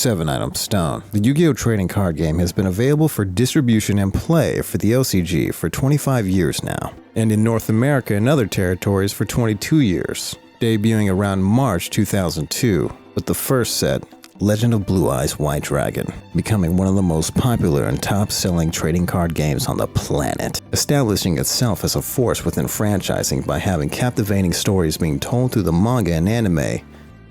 7-item stone. The Yu-Gi-Oh! Trading card game has been available for distribution and play for the OCG for 25 years now, and in North America and other territories for 22 years, debuting around March 2002 with the first set, Legend of Blue Eyes White Dragon, becoming one of the most popular and top-selling trading card games on the planet, establishing itself as a force within franchising by having captivating stories being told through the manga and anime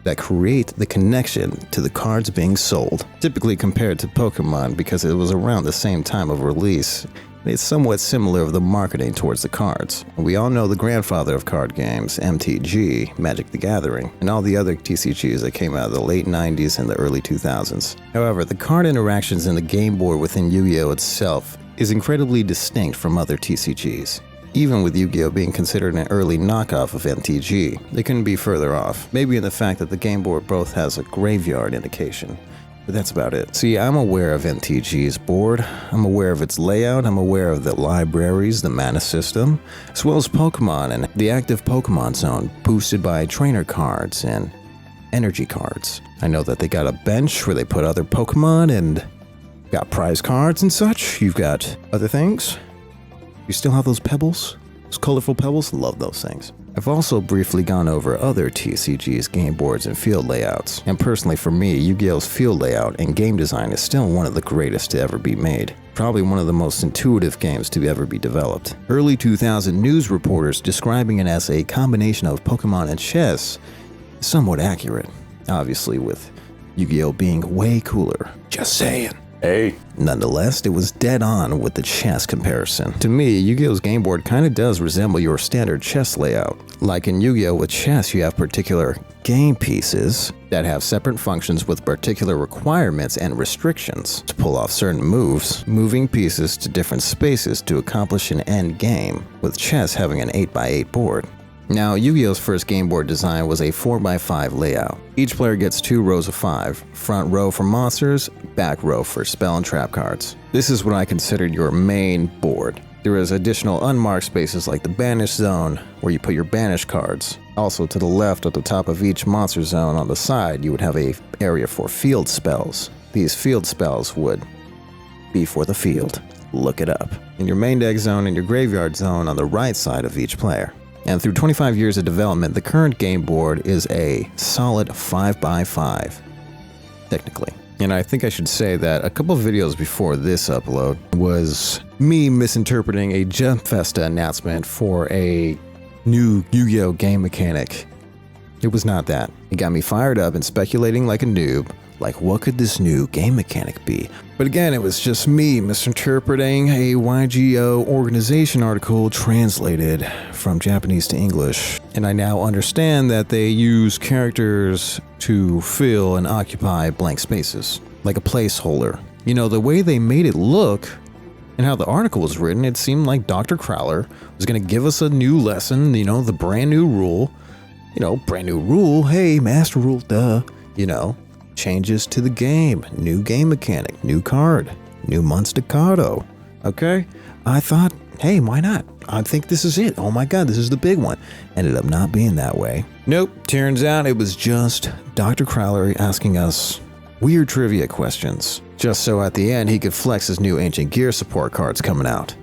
that create the connection to the cards being sold. Typically compared to Pokemon because it was around the same time of release, it's somewhat similar of the marketing towards the cards. We all know the grandfather of card games, MTG, Magic the Gathering, and all the other TCGs that came out of the late 90s and the early 2000s. However, the card interactions in the game board within Yu-Gi-Oh! Itself is incredibly distinct from other TCGs. Even with Yu-Gi-Oh! Being considered an early knockoff of MTG, they couldn't be further off. Maybe in the fact that the game board both has a graveyard indication. But that's about it. See, I'm aware of MTG's board, I'm aware of its layout, I'm aware of the libraries, the mana system, as well as Pokemon and the active Pokemon zone, boosted by trainer cards and energy cards. I know that they got a bench where they put other Pokemon and got prize cards and such. You've got other things. You still have those pebbles? Those colorful pebbles? Love those things. I've also briefly gone over other TCG's game boards and field layouts, and personally for me, Yu-Gi-Oh's field layout and game design is still one of the greatest to ever be made. Probably one of the most intuitive games to ever be developed. Early 2000 news reporters describing it as a combination of Pokemon and chess is somewhat accurate, obviously with Yu-Gi-Oh being way cooler. Just saying. Hey. Nonetheless, it was dead on with the chess comparison. To me, Yu-Gi-Oh's game board kinda does resemble your standard chess layout. Like in Yu-Gi-Oh! With chess, you have particular game pieces that have separate functions with particular requirements and restrictions to pull off certain moves, moving pieces to different spaces to accomplish an end game, with chess having an 8x8 board. Now, Yu-Gi-Oh's first game board design was a 4x5 layout. Each player gets 2 rows of 5, front row for monsters, back row for spell and trap cards. This is what I considered your main board. There is additional unmarked spaces like the banish zone, where you put your banish cards. Also to the left at the top of each monster zone on the side, you would have an area for field spells. These field spells would be for the field. Look it up. In your main deck zone and your graveyard zone on the right side of each player. And through 25 years of development, the current game board is a solid 5x5, technically. And I think I should say that a couple of videos before this upload was me misinterpreting a Jump Festa announcement for a new Yu-Gi-Oh! Game mechanic. It was not that. It got me fired up and speculating like a noob, like what could this new game mechanic be? But again, it was just me misinterpreting a YGO organization article translated from Japanese to English. And I now understand that they use characters to fill and occupy blank spaces, like a placeholder. You know, the way they made it look and how the article was written, it seemed like Dr. Crowler was going to give us a new lesson, you know, the brand new rule. You know, brand new rule, hey, Master Rule, duh, you know. Changes to the game, new game mechanic, new card, new monster cardo. Okay? I thought, hey, why not? I think this is it. Oh my god, this is the big one. Ended up not being that way. Nope, turns out it was just Dr. Crowler asking us weird trivia questions, just so at the end he could flex his new Ancient Gear support cards coming out.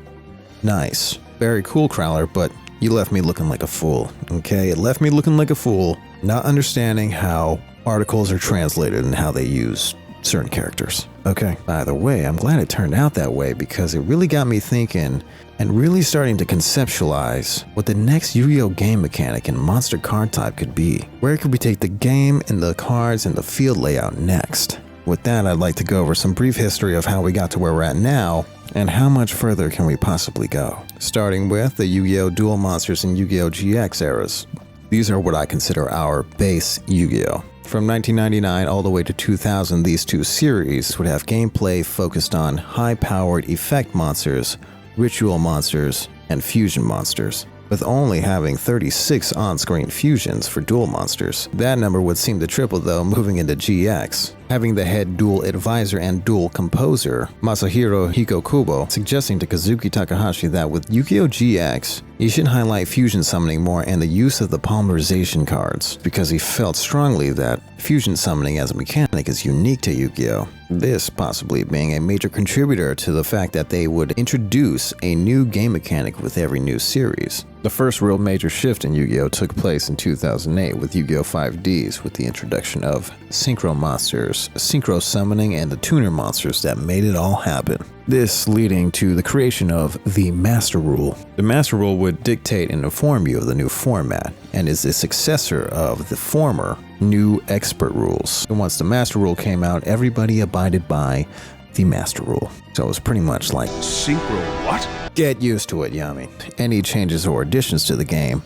Nice. Very cool, Crowler, but you left me looking like a fool, okay? It left me looking like a fool, not understanding how articles are translated and how they use certain characters. Okay, by the way, I'm glad it turned out that way because it really got me thinking and really starting to conceptualize what the next Yu-Gi-Oh! Game mechanic and monster card type could be. Where could we take the game and the cards and the field layout next? With that, I'd like to go over some brief history of how we got to where we're at now and how much further can we possibly go. Starting with the Yu-Gi-Oh! Duel Monsters and Yu-Gi-Oh! GX eras. These are what I consider our base Yu-Gi-Oh! From 1999 all the way to 2000, these two series would have gameplay focused on high-powered effect monsters, ritual monsters, and fusion monsters. With only having 36 on-screen fusions for duel monsters. That number would seem to triple though moving into GX. having the head duel advisor and duel composer, Masahiro Hikokubo, suggesting to Kazuki Takahashi that with Yu-Gi-Oh! GX, he should highlight fusion summoning more and the use of the polymerization cards, because he felt strongly that fusion summoning as a mechanic is unique to Yu-Gi-Oh! This possibly being a major contributor to the fact that they would introduce a new game mechanic with every new series. The first real major shift in Yu-Gi-Oh! Took place in 2008 with Yu-Gi-Oh! 5Ds with the introduction of Synchro Monsters, Synchro Summoning, and the Tuner Monsters that made it all happen. This leading to the creation of the Master Rule. The Master Rule would dictate and inform you of the new format, and is the successor of the former new Expert Rules. And once the Master Rule came out, everybody abided by the Master Rule. So it was pretty much like, Synchro what? get used to it, Yami. Any changes or additions to the game,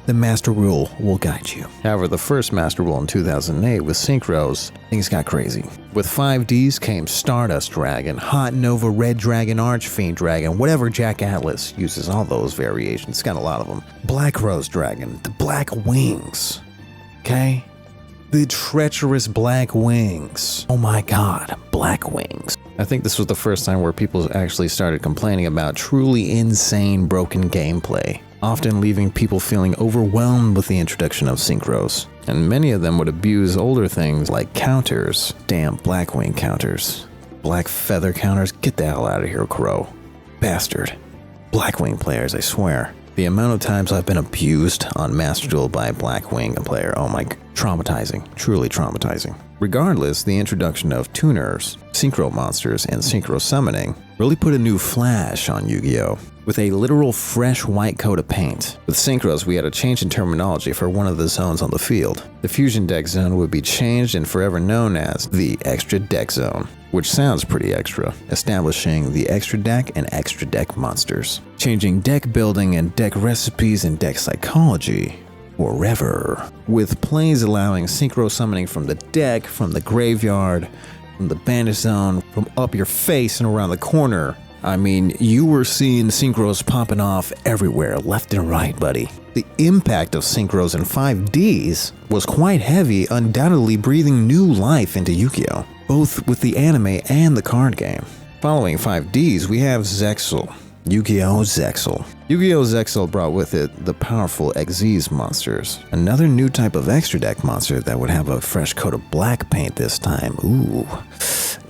the Master Rule will guide you. However, the first Master Rule in 2008 with Synchros, things got crazy. With 5Ds came Stardust Dragon, Hot Nova Red Dragon, Archfiend Dragon, whatever Jack Atlas uses, all those variations, it's got a lot of them. Black Rose Dragon, the Black Wings, okay? The treacherous Black Wings. Oh my god, Black Wings. I think this was the first time where people actually started complaining about truly insane broken gameplay, often leaving people feeling overwhelmed with the introduction of synchros. And many of them would abuse older things like counters. Damn Blackwing counters. Black feather counters, get the hell out of here, Crow. Bastard. Blackwing players, I swear. The amount of times I've been abused on Master Duel by a Blackwing player, oh my, traumatizing, truly traumatizing. Regardless, the introduction of tuners, synchro monsters, and synchro summoning really put a new flash on Yu-Gi-Oh! With a literal fresh white coat of paint. With synchros, we had a change in terminology for one of the zones on the field. The fusion deck zone would be changed and forever known as the extra deck zone, which sounds pretty extra, establishing the extra deck and extra deck monsters. Changing deck building and deck recipes and deck psychology forever. With plays allowing synchro summoning from the deck, from the graveyard, from the banish zone, from up your face and around the corner. I mean, you were seeing synchros popping off everywhere, left and right, buddy. The impact of synchros in 5Ds was quite heavy, undoubtedly breathing new life into Yu-Gi-Oh! Both with the anime and the card game. Following 5Ds, we have Zexal. Yu-Gi-Oh! Zexal. Yu-Gi-Oh! Zexal brought with it the powerful Xyz monsters, another new type of extra deck monster that would have a fresh coat of black paint this time. Ooh,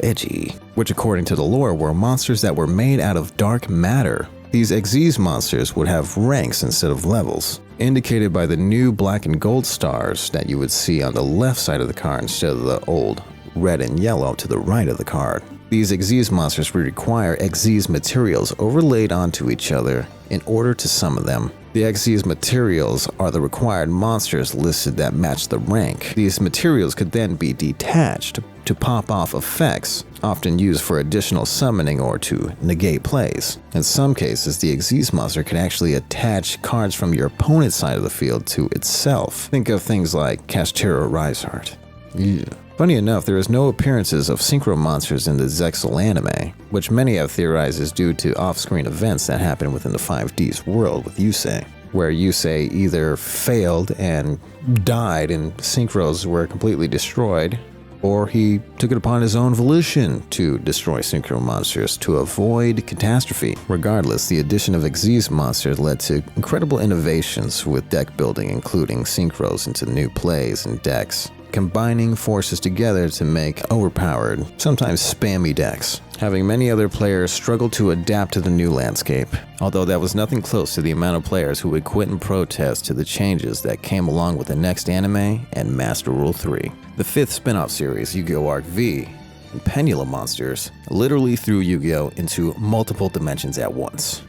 edgy. Which according to the lore were monsters that were made out of dark matter. These Xyz monsters would have ranks instead of levels, indicated by the new black and gold stars that you would see on the left side of the card instead of the old red and yellow to the right of the card. These Xyz monsters would require Xyz materials overlaid onto each other in order to summon them. The Xyz materials are the required monsters listed that match the rank. These materials could then be detached to pop off effects, often used for additional summoning or to negate plays. In some cases, the Xyz monster can actually attach cards from your opponent's side of the field to itself. Think of things like Kashtira Riseheart. Yeah. Funny enough, there is no appearances of synchro monsters in the Zexal anime, which many have theorized is due to off-screen events that happen within the 5D's world with Yusei, where Yusei either failed and died and synchros were completely destroyed, or he took it upon his own volition to destroy synchro monsters to avoid catastrophe. Regardless, the addition of Xyz monsters led to incredible innovations with deck building, including synchros into new plays and decks, combining forces together to make overpowered, sometimes spammy decks, having many other players struggle to adapt to the new landscape, although that was nothing close to the amount of players who would quit and protest to the changes that came along with the next anime and Master Rule 3. The fifth spin-off series, Yu-Gi-Oh! Arc V, and Pendulum Monsters, literally threw Yu-Gi-Oh! Into multiple dimensions at once.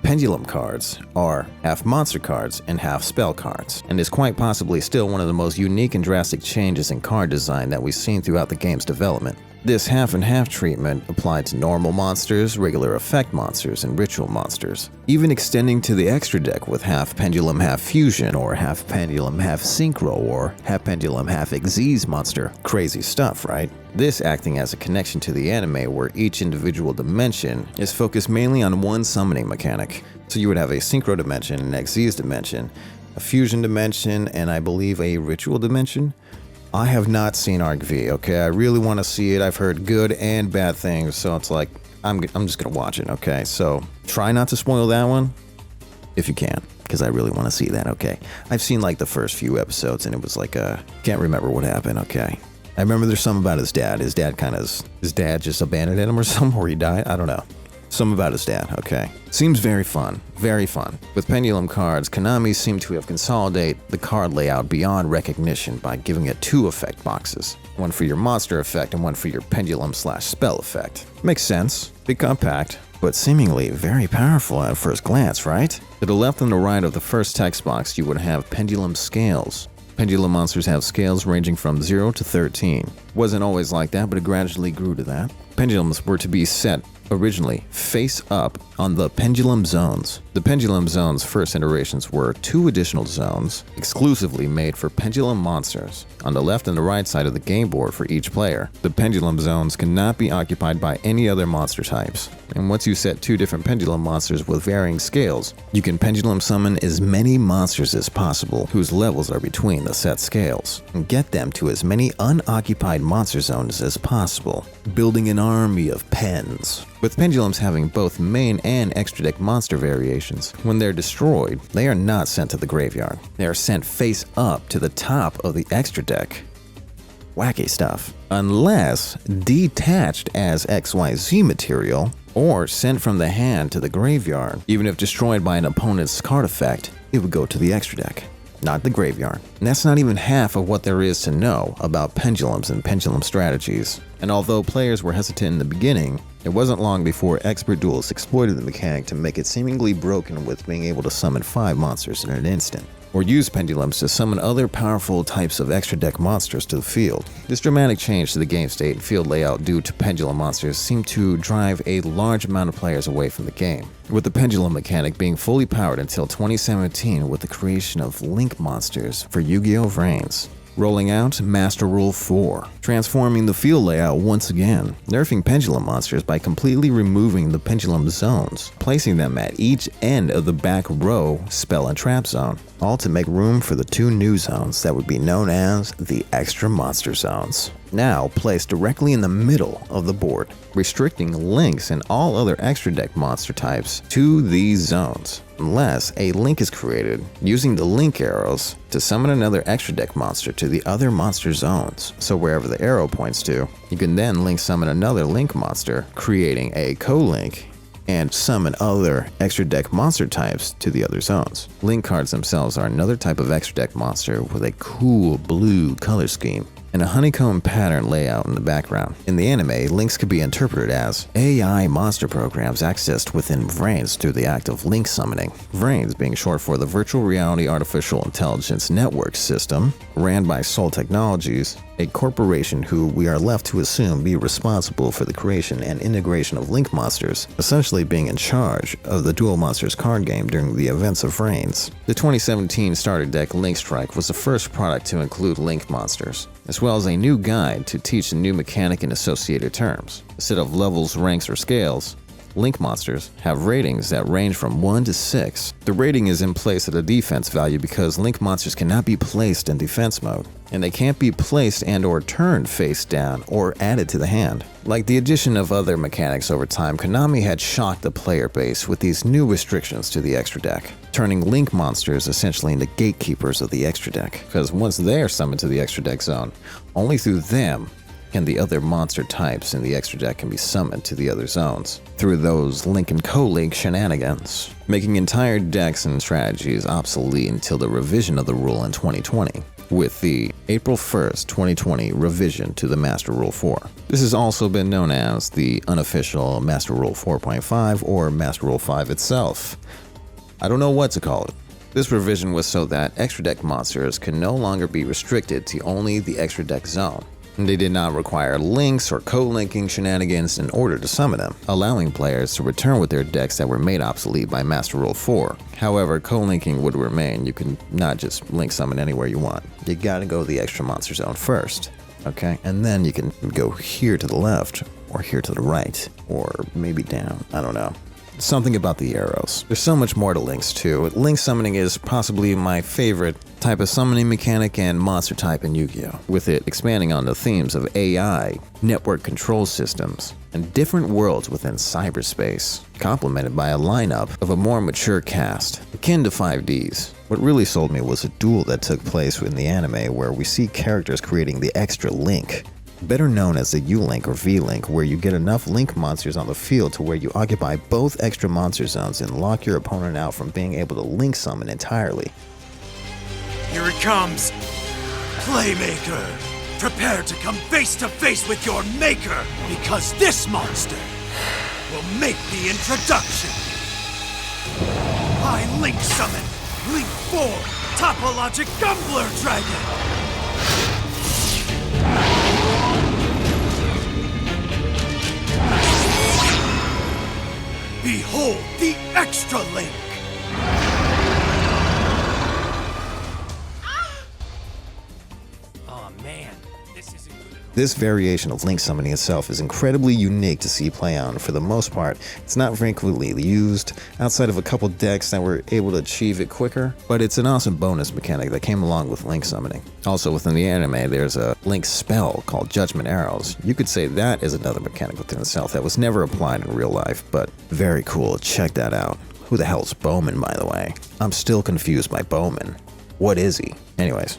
Pendulum cards are half monster cards and half spell cards, and is quite possibly still one of the most unique and drastic changes in card design that we've seen throughout the game's development. This half and half treatment applied to normal monsters, regular effect monsters, and ritual monsters, even extending to the extra deck with half pendulum half fusion, or half pendulum half synchro, or half pendulum half Xyz monster. Crazy stuff, right? This acting as a connection to the anime where each individual dimension is focused mainly on one summoning mechanic. So you would have a synchro dimension, an Xyz dimension, a fusion dimension, and I believe a ritual dimension. I have not seen Arc V, okay? I really want to see it. I've heard good and bad things, so it's like, I'm just going to watch it, okay? So try not to spoil that one if you can, because I really want to see that, okay? I've seen like the first few episodes, and it was like, can't remember what happened, okay? I remember there's something about his dad. His dad just abandoned him or something, or he died? I don't know. Something about his dad, okay. Seems very fun, very fun. With Pendulum cards, Konami seemed to have consolidated the card layout beyond recognition by giving it 2 effect boxes. One for your monster effect and one for your pendulum/spell effect. Makes sense, big compact, but seemingly very powerful at first glance, right? To the left and the right of the first text box, you would have pendulum scales. Pendulum monsters have scales ranging from 0 to 13. Wasn't always like that, but it gradually grew to that. Pendulums were to be set originally face up on the pendulum zones. The pendulum zones' first iterations were 2 additional zones exclusively made for pendulum monsters on the left and the right side of the game board for each player. The pendulum zones cannot be occupied by any other monster types. And once you set 2 different pendulum monsters with varying scales, you can pendulum summon as many monsters as possible whose levels are between the set scales, and get them to as many unoccupied monster zones as possible, building an army of pens. With pendulums having both main and extra deck monster variations, when they're destroyed, they are not sent to the graveyard. They are sent face up to the top of the extra deck. Wacky stuff. Unless detached as XYZ material, or sent from the hand to the graveyard. Even if destroyed by an opponent's card effect, it would go to the extra deck, not the graveyard. And that's not even half of what there is to know about pendulums and pendulum strategies. And although players were hesitant in the beginning, it wasn't long before expert duelists exploited the mechanic to make it seemingly broken with being able to summon 5 monsters in an instant, or use pendulums to summon other powerful types of extra deck monsters to the field. This dramatic change to the game state and field layout due to pendulum monsters seemed to drive a large amount of players away from the game, with the pendulum mechanic being fully powered until 2017 with the creation of Link monsters for Yu-Gi-Oh! Vrains. Rolling out Master Rule 4, transforming the field layout once again, nerfing pendulum monsters by completely removing the pendulum zones, placing them at each end of the back row spell and trap zone, all to make room for the 2 new zones that would be known as the extra monster zones, now placed directly in the middle of the board, restricting links and all other extra deck monster types to these zones, unless a link is created using the link arrows to summon another extra deck monster to the other monster zones. So wherever the arrow points to, you can then link summon another link monster, creating a co-link, and summon other extra deck monster types to the other zones. Link cards themselves are another type of extra deck monster with a cool blue color scheme and a honeycomb pattern layout in the background. In the anime, links could be interpreted as AI monster programs accessed within Vrains through the act of link summoning. Vrains being short for the Virtual Reality Artificial Intelligence Network System, ran by Sol Technologies, a corporation who we are left to assume be responsible for the creation and integration of Link monsters, essentially being in charge of the Duel Monsters card game during the events of Vrains. The 2017 starter deck Link Strike was the first product to include Link monsters, as well as a new guide to teach the new mechanic in associated terms. Instead of levels, ranks, or scales, Link monsters have ratings that range from 1 to 6. The rating is in place at a defense value because Link monsters cannot be placed in defense mode, and they can't be placed and/or turned face down or added to the hand. Like the addition of other mechanics over time, Konami had shocked the player base with these new restrictions to the extra deck, turning Link monsters essentially into gatekeepers of the extra deck, because once they're summoned to the extra deck zone, only through them and the other monster types in the extra deck can be summoned to the other zones through those Link and co-link shenanigans, making entire decks and strategies obsolete until the revision of the rule in 2020, with the April 1st, 2020 revision to the Master Rule 4. This has also been known as the unofficial Master Rule 4.5 or Master Rule 5 itself. I don't know what to call it. This revision was so that extra deck monsters can no longer be restricted to only the extra deck zone. They did not require links or co-linking shenanigans in order to summon them, allowing players to return with their decks that were made obsolete by Master Rule 4. However, co-linking would remain. You can not just link summon anywhere you want. You gotta go to the extra monster zone first, okay? And then you can go here to the left, or here to the right, or maybe down, I don't know. something about the arrows. There's so much more to links too. Link summoning is possibly my favorite type of summoning mechanic and monster type in Yu-Gi-Oh!, with it expanding on the themes of AI, network control systems, and different worlds within cyberspace, complemented by a lineup of a more mature cast, akin to 5Ds. What really sold me was a duel that took place in the anime where we see characters creating the extra link, better known as the U-Link or V-Link, where you get enough Link monsters on the field to where you occupy both extra monster zones and lock your opponent out from being able to Link summon entirely. Here it comes! Playmaker! Prepare to come face to face with your maker, because this monster will make the introduction! I Link summon Link 4 Topologic Gumbler Dragon! Behold the Extra Link! Oh man, this isn't good at all. This variation of Link summoning itself is incredibly unique to see play out, and for the most part, it's not frequently used outside of a couple decks that were able to achieve it quicker, but it's an awesome bonus mechanic that came along with Link summoning. Also within the anime, there's a Link spell called Judgment Arrows. You could say that is another mechanic within itself that was never applied in real life, but very cool. Check that out. Who the hell's Bowman, by the way? I'm still confused by Bowman. What is he? Anyways.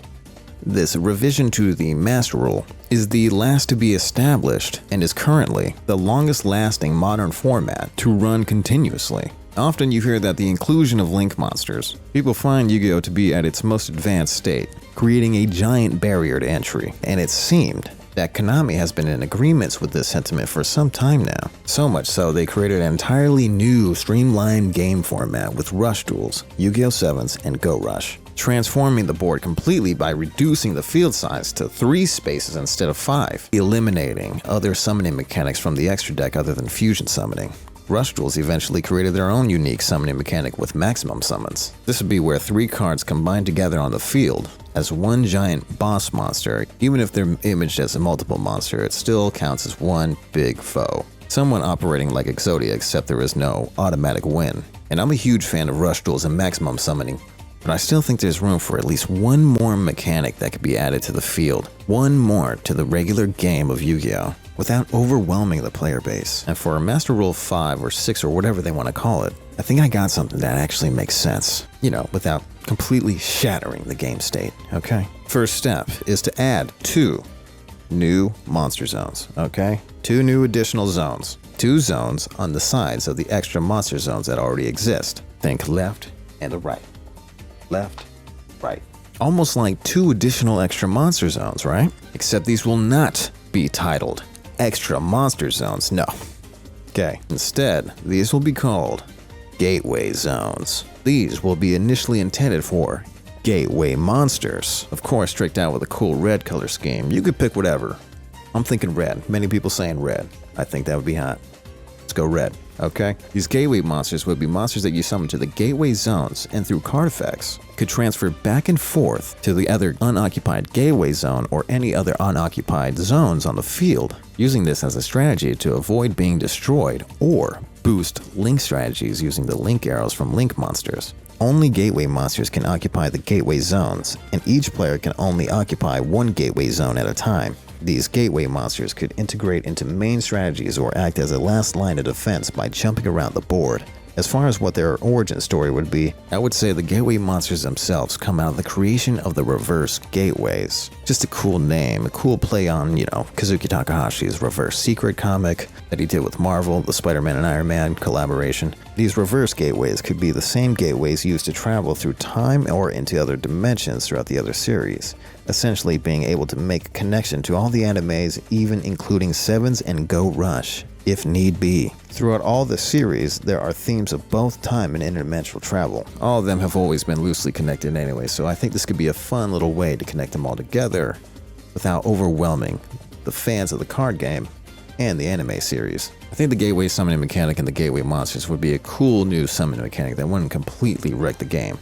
This revision to the Master Rule is the last to be established and is currently the longest lasting modern format to run continuously. Often you hear that the inclusion of Link monsters, people find Yu-Gi-Oh! To be at its most advanced state, creating a giant barrier to entry, and it seemed that Konami has been in agreements with this sentiment for some time now. So much so, they created an entirely new streamlined game format with Rush Duels, Yu-Gi-Oh! 7s, and Go Rush, transforming the board completely by reducing the field size to 3 spaces instead of 5, eliminating other summoning mechanics from the extra deck other than fusion summoning. Rush Duels eventually created their own unique summoning mechanic with maximum summons. This would be where 3 cards combined together on the field as one giant boss monster. Even if they're imaged as a multiple monster, it still counts as one big foe. Somewhat operating like Exodia, except there is no automatic win. And I'm a huge fan of Rush Duels and maximum summoning, but I still think there's room for at least one more mechanic that could be added to the field, one more to the regular game of Yu-Gi-Oh! Without overwhelming the player base. And for Master Rule 5 or 6 or whatever they want to call it, I think I got something that actually makes sense, you know, without completely shattering the game state, okay? First step is to add 2 new monster zones, okay? 2 new additional zones. 2 zones on the sides of the extra monster zones that already exist. Think left and the right. Left, right. Almost like 2 additional extra monster zones, right? Except these will not be titled Extra Monster Zones, no. Okay, instead, these will be called Gateway Zones. These will be initially intended for Gateway Monsters. Of course, tricked out with a cool red color scheme. You could pick whatever. I'm thinking red. Many people saying red. I think that would be hot. Let's go red, okay? These gateway monsters would be monsters that you summon to the gateway zones and through card effects could transfer back and forth to the other unoccupied gateway zone or any other unoccupied zones on the field, using this as a strategy to avoid being destroyed or boost link strategies using the link arrows from link monsters. Only gateway monsters can occupy the gateway zones, and each player can only occupy one gateway zone at a time. These gateway monsters could integrate into main strategies or act as a last line of defense by jumping around the board. As far as what their origin story would be, I would say the gateway monsters themselves come out of the creation of the reverse gateways. Just a cool name, a cool play on, Kazuki Takahashi's Reverse Secret comic that he did with Marvel, the Spider-Man and Iron Man collaboration. These reverse gateways could be the same gateways used to travel through time or into other dimensions throughout the other series, essentially being able to make a connection to all the animes, even including Sevens and Go Rush, if need be. Throughout all the series, there are themes of both time and interdimensional travel. All of them have always been loosely connected anyway, so I think this could be a fun little way to connect them all together without overwhelming the fans of the card game and the anime series. I think the gateway summoning mechanic and the gateway monsters would be a cool new summoning mechanic that wouldn't completely wreck the game.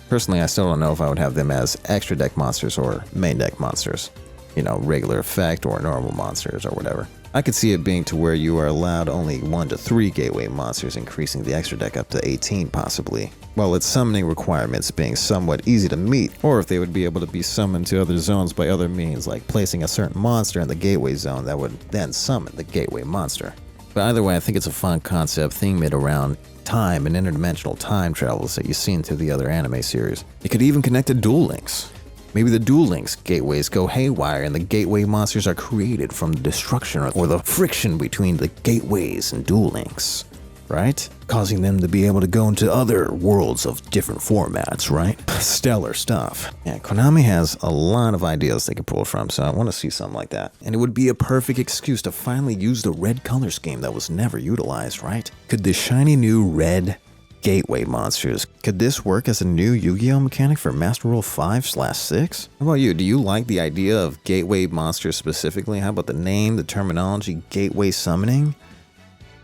Personally, I still don't know if I would have them as extra deck monsters or main deck monsters. Regular effect or normal monsters or whatever. I could see it being to where you are allowed only 1 to 3 gateway monsters, increasing the extra deck up to 18 possibly, while its summoning requirements being somewhat easy to meet, or if they would be able to be summoned to other zones by other means, like placing a certain monster in the gateway zone that would then summon the gateway monster. But either way, I think it's a fun concept themed around time and interdimensional time travels that you've seen through the other anime series. It could even connect to Duel Links. Maybe the Duel Links gateways go haywire and the gateway monsters are created from the destruction or the friction between the gateways and Duel Links, right? Causing them to be able to go into other worlds of different formats, right? Stellar stuff. Yeah, Konami has a lot of ideas they could pull from, so I want to see something like that. And it would be a perfect excuse to finally use the red color scheme that was never utilized, right? Could the shiny new red gateway monsters, could this work as a new Yu-Gi-Oh mechanic for Master Duel 5/6? How about you? Do you like the idea of gateway monsters specifically? How about the name, the terminology, gateway summoning?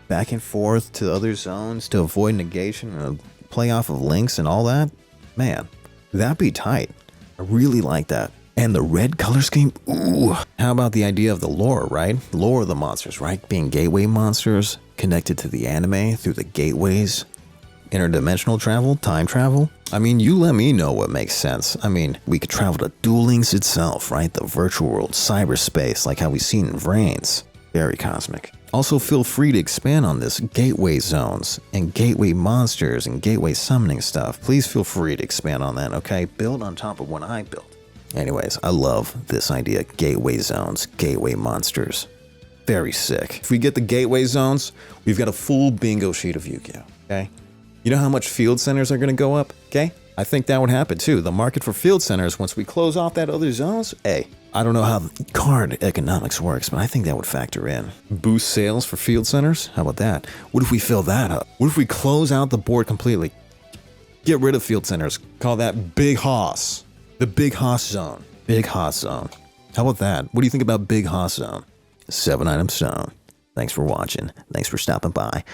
Back and forth to other zones to avoid negation and play off of links and all that? Man, that'd be tight. I really like that. And the red color scheme? Ooh. How about the idea of the lore, right? Lore of the monsters, right? Being gateway monsters connected to the anime through the gateways. Interdimensional travel? Time travel? I mean, you let me know what makes sense. I mean, we could travel to Duel Links itself, right? The virtual world, cyberspace, like how we've seen in Vrains. Very cosmic. Also, feel free to expand on this gateway zones and gateway monsters and gateway summoning stuff. Please feel free to expand on that, okay? Build on top of what I built. Anyways, I love this idea. Gateway zones, gateway monsters. Very sick. If we get the gateway zones, we've got a full bingo sheet of Yu-Gi-Oh, okay? You know how much field centers are going to go up, okay? I think that would happen too. The market for field centers, once we close off that other zones, hey, I don't know how the card economics works, but I think that would factor in. Boost sales for field centers? How about that? What if we fill that up? What if we close out the board completely? Get rid of field centers. Call that Big Hoss. The Big Hoss Zone. Big Hoss Zone. How about that? What do you think about Big Hoss Zone? 7 item zone. Thanks for watching. Thanks for stopping by.